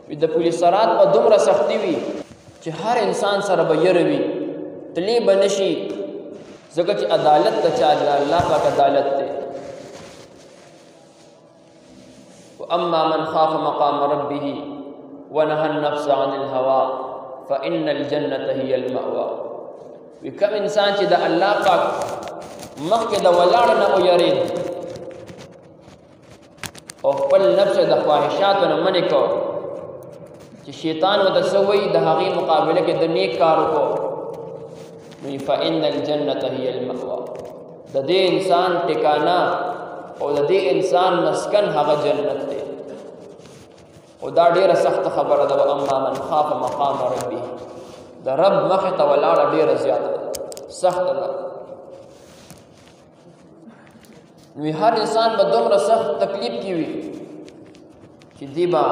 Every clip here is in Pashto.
د پولیس سرات په دومره سختی وي چې هر انسان سره به یره وي، تلی به نشي، ځکه چې عدالت د چا دی؟ الله پاک عدالت دی. واما من خاف مقام ربه ونهى النفس عن الهوى فإن الجنة هي المأوى. وی کوم انسان چې د الله پاک مخکې د ولاړ نه ویرید او خپل نفس د خواهشاتو نه منع کو، چې شیطان ورته څه وایي د هغې مقابله کې د نیک کار وکړو، نو فإن الجنة هي المأوى. د دې انسان ټکانه او د دې انسان مسکن هغه جنت دی. او دا ډیره سخت خبره ده. واما من خاف مقام ربه، د رب مخې ته ولاړه ډیره زیاته ده، سخته ده. نو هر انسان به دومره سخت تکلیف کې وي چې دی به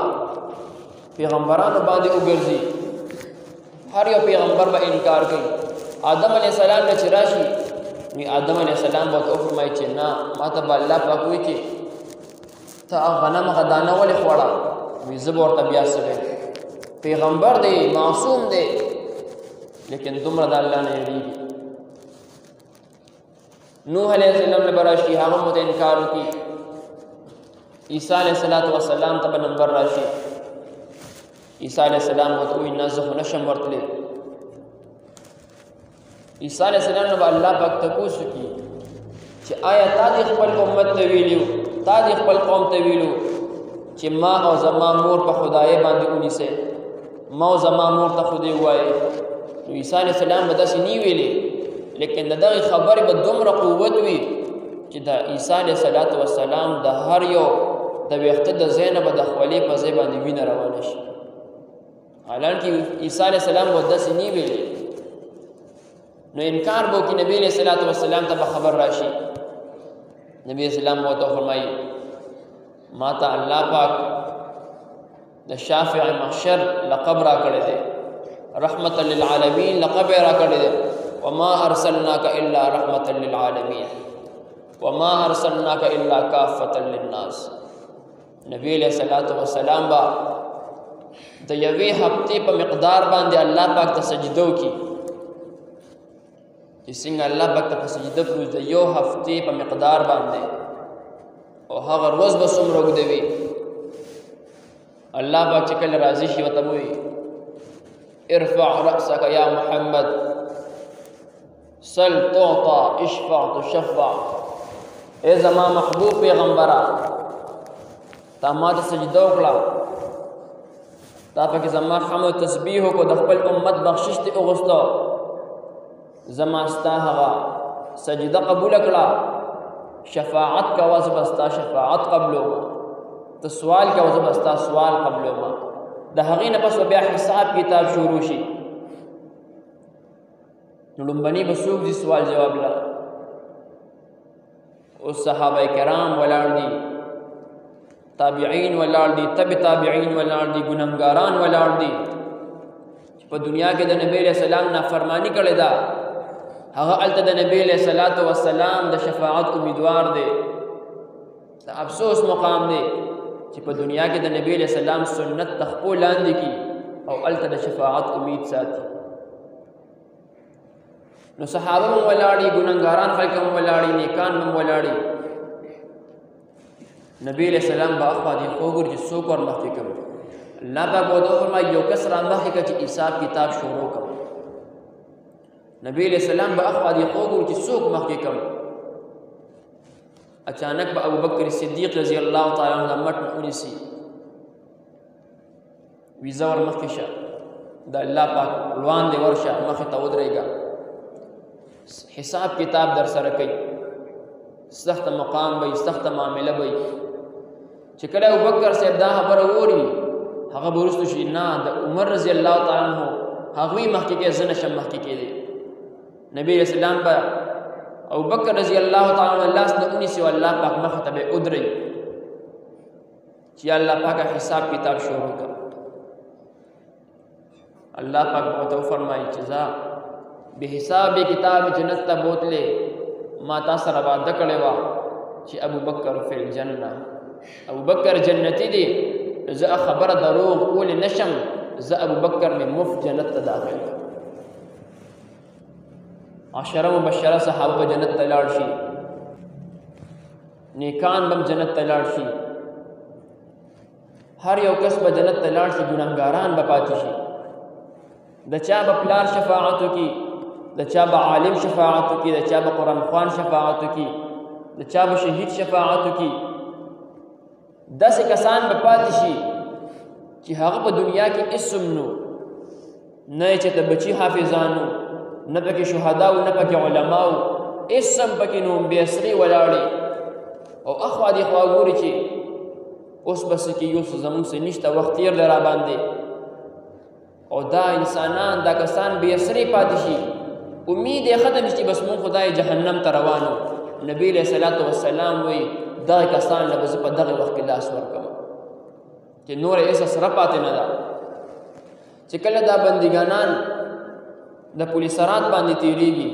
پیغمبرانو باندې وګرځي، هر یو پیغمبر به انکار کوي. آدم علیه السلام نه چې راشي، نو آدم علیه السلام به ورته وفرمایي چې نه، ما ته به الله پاک وایي چې ته غنم غدانه ولې خوړه؟ وایي زه به ورته بیا څه وایم؟ پیغمبر دی، معصوم دی، لیکن دومره د الله نه یېرېږي. نوح علیه السلام نه به راشي، هغه مو ته انکار وکړي. عیسی علیه السلام ته به نمبر راشي، عیسی علیه السلام ورته وایي نه زه خو نشم ورتلی. عیسی علیه السلام نه به الله پاک تپوس وکړي چې آیا تا دې خپل امت ته ویلي، تا دې خپل قوم ته ویلو چې ما او زما مور په خدای باندې ونیسئ، ما او زما مور ته خدای ووایئ؟ نو عیسی علیه السلام به داسې نه ویلې، لیکن د دغې خبرې به دومره قوت وي چې د عیسی علیه السلام د هر یو د ویښته د ځای نه به د خولې په ځای باندې وینه روانه شي. حالانکه عیسی علیه السلام به داسې نه ویلې، نو انکار به وکړي. نبی علیه السلام ته به خبر راشي، نبی اسلام ورته فرمایي ما ته الله پاک د شافع محشر لقب را کړی دی، رحمت للعالمین لقب را کړی دی. وما ارسلناک الا رحمت للعالمین وما ارسلناک الا کافة للناس. نبی علیہ السلام با د یوې هفتې په مقدار باندې الله پاک ته سجده وکړي، چې څنګه الله پاک ته په سجده پروز د یو هفتې په مقدار باندې، او هغه روز به څومره اوږده وي. الله پاک چې کله راضي شي ورته وایي ارفع رأسك یا محمد سل تعطى اشفع تشفع. ای زما محبوب پیغمبره، تا ما ته سجده وکړه، تا پکې زما حمد تسبیح وکړو، د خپل امت بخشش دې وغوښته، زما ستا هغه سجده قبوله کړه، شفاعت کوه زه به ستا شفاعت قبلوم، ته سوال کوه زه به ستا سوال قبلوم. د هغې نه پس به بیا حساب کتاب شروع شي. نو لومبني به څوک دي سوال جواب له؟ اوس صحابه کرام ولاړ دي، تابعین ولاړ دي، تبع تابعین ولاړ دي، ګنهګاران ولاړ دي چې په دنیا کې د نبی علیہ السلام نافرمانی کړې ده. هغه هلته د نبی علیہ السلام د شفاعت امیدوار دی. د افسوس مقام دی چې په دنیا کې د نبی علیہ السلام سنت تخپو لاندې کی او هلته د شفاعت امید ساتي. نو صحابه هم ولاړي، ګنهګاران خلک هم ولاړي، نیکان هم ولاړي. نبی علیہ السلام به اخوا دې وګوري چې څوک ور مخکې کوي. الله پاک به ورته وفرمایي یو کس را مخکې کړه چې حساب کتاب شروع کړه. نبی علیہ السلام به اخوا دې وګوري چې څوک مخکې کوي. اچانک به ابوبکر صدیق رضی الله تعالی عنہ مټ ونیسي، وی زه ور مخکې شه، د الله پاک روان دې ورشه، مخې ته ودرېږه، حساب کتاب در سره کوي. سخت مقام به، سخت معامله به. چې کله ابوبکر صاحب دا خبره ووري، هغه به وروسته شي نه د عمر رضی الله تعالی عنہ هغوی مخکې کې زه نشم مخکې کېدی. نبی علیہ السلام به ابوبکر رضی الله تعالی عنہ لاس نه ونیسي او الله پاک مخې ته به ودرېږي چې الله پاک حساب کتاب شروع کړه. الله پاک به ورته وفرمایي چې ځه به حساب کتاب جنت ته بوتلې، ما تا سره وعده کړې وه چې ابوبکر فی الجنه، ابوبکر جنتی دی زه خبره دروغ کولی نشم، زه ابوبکر مې مفت جنت ته داخل کړم. عشره مبشره صحابه به جنت ته لاړ شي، نیکان به جنت ته لاړ شي، هر یو کس به جنت ته لاړ شي، ګناهګاران به پاتې شي. د چا به پلار شفاعت وکړي، د چا به عالم شفاعت وکړي، د چا به قرآن خوان شفاعت وکړي، د چا به شهید شفاعت وکړي. داسې کسان به پاتې شي چې هغه په دنیا کې اسم نو نه چې ته بچي حافظانو، نه پکې شهداو، نه پکې علماو، اسم پکې نو بې اثري ولاړې او اخوا دې خوا ګوري چې اوس بس کې یو څه زمونږ څه نشته، وخت تېر دی را باندې. او دا انسانان، دا کسان بې اثري پاتې شي، امید یې ختم شي چې بس مونږ خدای جهنم ته روانو. نبی علیہ الصلوۃ والسلام وایي دغه کسان له به زه په دغه وخت کې لاس ورکړم چې نور هېڅ سره پاتې نه ده. چې کله دا بندګانان د پولیسرات باندې تېرېږي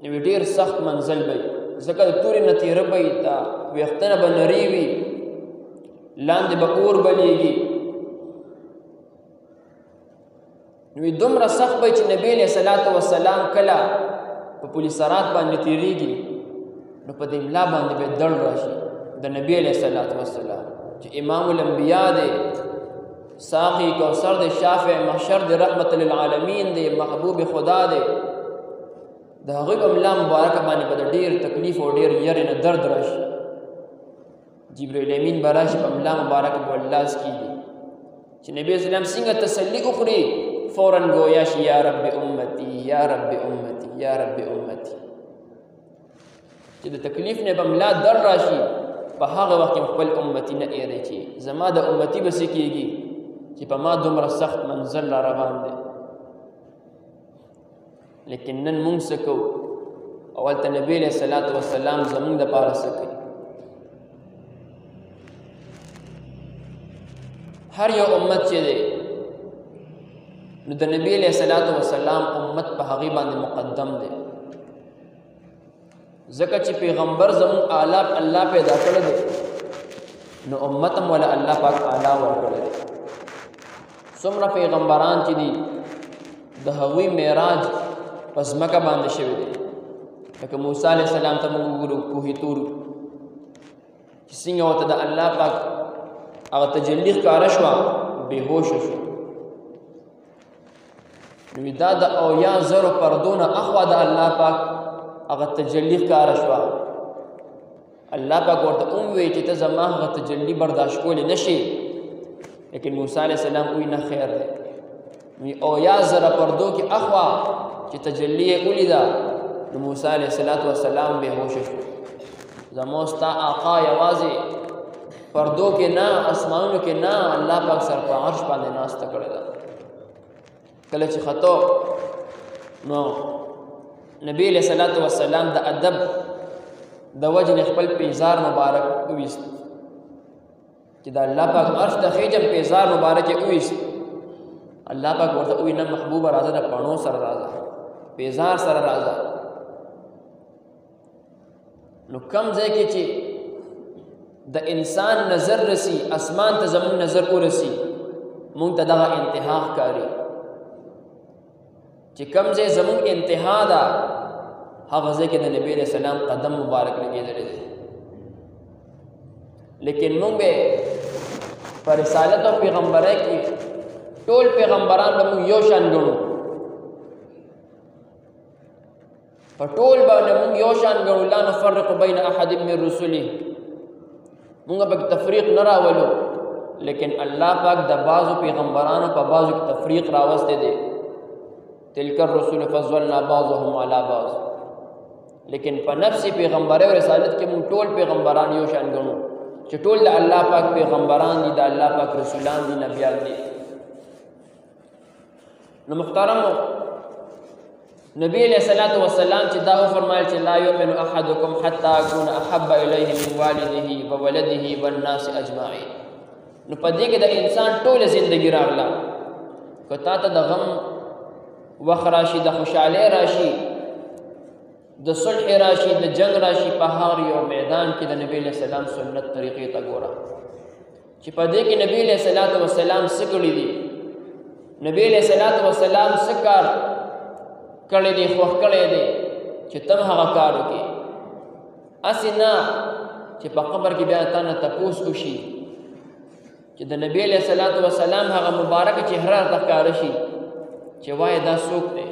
نو ډېر سخت منزل به وي، ځکه د تورې نه تېره به وي، دا ویښتنه به نرۍ وي، لاندې به اور بلیږي. نو دومره سخت به چې نبی علیہ الصلوۃ والسلام کله په پولیسرات باندې تېرېږي نو په دې املا باندې به دړ راشي د نبی علیہ الصلوۃ والسلام چې امام الانبیاء دی، ساقی کوثر دی، شافع محشر دی، رحمت للعالمین دی، محبوب خدا دی. د هغوی په املا مبارکه باندې به د ډېر تکلیف او ډېر یرې نه درد راشي. جبرائیل امین به راشي په املا مبارکه به لاس کېږي چې نبی اسلام څنګه تسلي وخوري، فوراً گویا شي یا رب امتی یا رب امتی یا رب امتی. چې د تکلیف نه به ملا در راشي په هغه وخت کې خپل امتی نه ایرې چې زما د امتی به څه کېږي چې په ما دومره سخت منزل را روان دی. لیکن نن مونږ څه کوو؟ اولته نبی علیہ الصلوۃ والسلام زمونږ دپاره څه کوي؟ هر یو امت چې دی نو د نبی علیہ الصلوۃ والسلام امت په هغې باندې مقدم دی، ځکه چې پیغمبر زمون اعلی الله پیدا کړی دی نو امت هم ولا الله پاک اعلی ورکړی دی. څومره پیغمبران چې دي د هغوی معراج په ځمکه باندې شوی دی، لکه موسی علیہ السلام ته موږ وګورو کوه طور چې څنګه ورته د الله پاک هغه تجلی ښکاره شوه، بېهوشه شو. نو دا د اویا زرو پردونه اخوا د الله پاک هغه تجلی ښکاره شوه. الله پاک ورته ووایي چې ته زما هغه تجلی برداشت کولی نه شي، لیکن موسی علیہ السلام وایي نه خیر دی. نو اویا زره پردو کې اخوا چې تجلی یې ولیده نو موسی علیہ السلام بېهوشه شو. زما ستا آقا یوازې پردو کې نه، اسمانونو کې نه، الله پاک سر په عرش باندې ناسته کړې ده. کله چې خطو نو نبی علیہ الصلوۃ والسلام د ادب د وجه نه خپل پیزار مبارک وویست چې د الله پاک عرش ته خېجم پیزار مبارک یې وویست. الله پاک ورته ووایي نه محبوبه راځه، د پڼو سره راځه، پیزار سره راځه. نو کم ځای کې چې د انسان نظر رسی، اسمان ته زمون نظر ورسی، مونږ ته دغه انتها ښکاري چې کم ځای زمون انتها ده هغه ځای کې د نبی علیہ السلام قدم مبارک لګېدلی دی. لیکن مونږ به په رسالت او پیغمبرۍ کې ټول پیغمبران به مونږ یو شان ګڼو، په ټول باندې مونږ یو شان ګڼو. لا نفرق بین احد من رسله، مونږ به تفریق نه راولو، لیکن الله پاک د بعضو پیغمبرانو په بعضو کې تفریق راوستی دی. تلک الرسول فضلنا بعضهم علی بعض. لیکن په نفس پیغمبرۍ او رسالت کې مونږ ټول پیغمبران یو شان ګڼو چې ټول د الله پاک پیغمبران دي، د الله پاک رسولان دي، نبیان دي. نو محترمو، نبی علیہ الصلوۃ والسلام چې دا وفرمایل چې لا یؤمن احدکم حتی اکون احب الیه من والده وولده والناس اجمعین. نو په دې کې د انسان ټوله زندگی راغله، که تا ته د غم وخت راشي، د خوشحالۍ راشي، د صلح راشي، د جنگ راشي، په هر یو میدان کې د نبی علیہ السلام سنت طریقې ته ګوره چې په دې کې نبی علیہ الصلوۃ والسلام څه کړی دي، نبی علیہ الصلوۃ والسلام څه کار کړی دی، خوښ کړی دی چې تم هغه کار وکړي. اسې نه چې په قبر کې بیا تا نه تپوس وشي چې د نبی علیہ الصلوۃ والسلام هغه مبارک چهره ته ښکاره شي چې وایي دا څوک دی.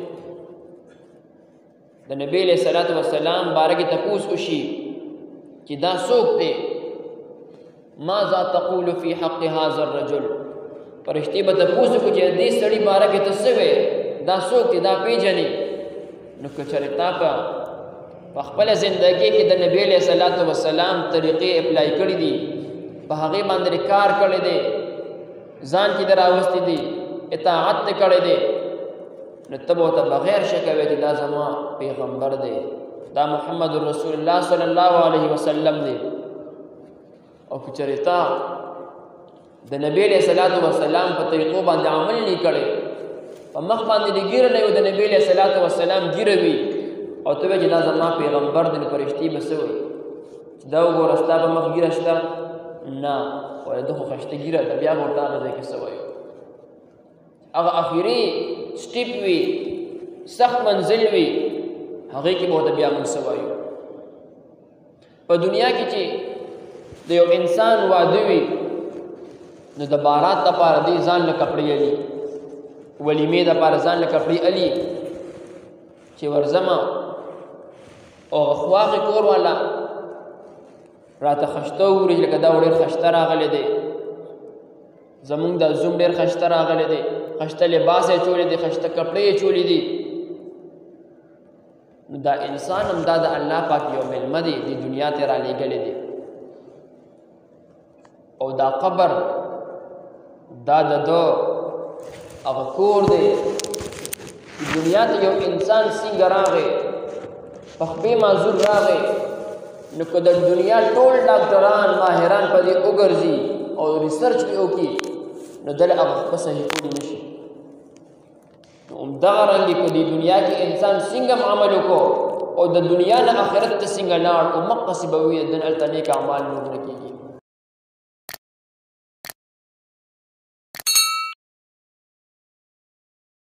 د نبی علیہ الصلوۃ والسلام باره کې تپوس وشي چې دا څوک دی. ماذا تقول فی حق هذا الرجل، فرشتي به تپوس وکړي چې دې سړي باره کې ته څه وایې، دا څوک دی، دا پیژنې. نو که چېرې تا په خپله زندګۍ کې د نبی علیہ الصلوۃ والسلام طریقې اپلای کړي دي، په هغې باندې کار کړی دی، ځان کې راوستی دي، اطاعت ته کړی دی، نو ته به ورته بغیر شکه وایې چې دا زما پیغمبر دی، دا محمد رسول الله صلی الله علیه وسلم دی. او که چېرې تا د نبی علیہ الصلوۃ والسلام په طریقو باندې عمل نه کړی، په مخ باندې دې ګیره نه وي د نبی علیہ الصلوۃ والسلام ګیره وي، او ته وایې چې دا زما پیغمبر دی، نو فرشتي به څه وایي چې دا وګوره ستا په مخ ګیره شته؟ نه، وایي ده خو خشته ګیره ده، بیا به ورته هغه ځای کې څه وایو. هغه اخري سټیپ وي، سخت منزل وي، هغې کې به ورته بیا موږ څه وایو. په دنیا کې چې د یو انسان واده وي، نو د بارات دپاره دی ځان له کپړې الي، ولیمې دپاره ځان له کپړې الي چې ورځمه او خواږې کور والا راته خشته ووري لکه دا ډېر خشته راغلی دی، زمونږ دا زوم ډېر خشته راغلی دی، خشته لباس یې چولی دی، خشته کپړې یې چولی دي. نو دا انسان هم دا د الله پاک یو مېلمه دی، دې دنیا ته رالیږلی دی. او دا قبر دا د ده هغه کور دی. دنیا ته یو انسان څنګه راغی، په خپې معذور راغی، نو که د دنیا ټول ډاکټران ماهران په دې وګرځي او ریسرچ پې وکړي، نو دله هغه خپه صحیح کولی نه شي. نو همدغه رنګې په دې دنیا کې انسان څنګه عمل وکړو او د دنیا نه آخرت ته څنګه لاړ، او مقصې به وي د هلته نیک اعمال نور نه کېږي.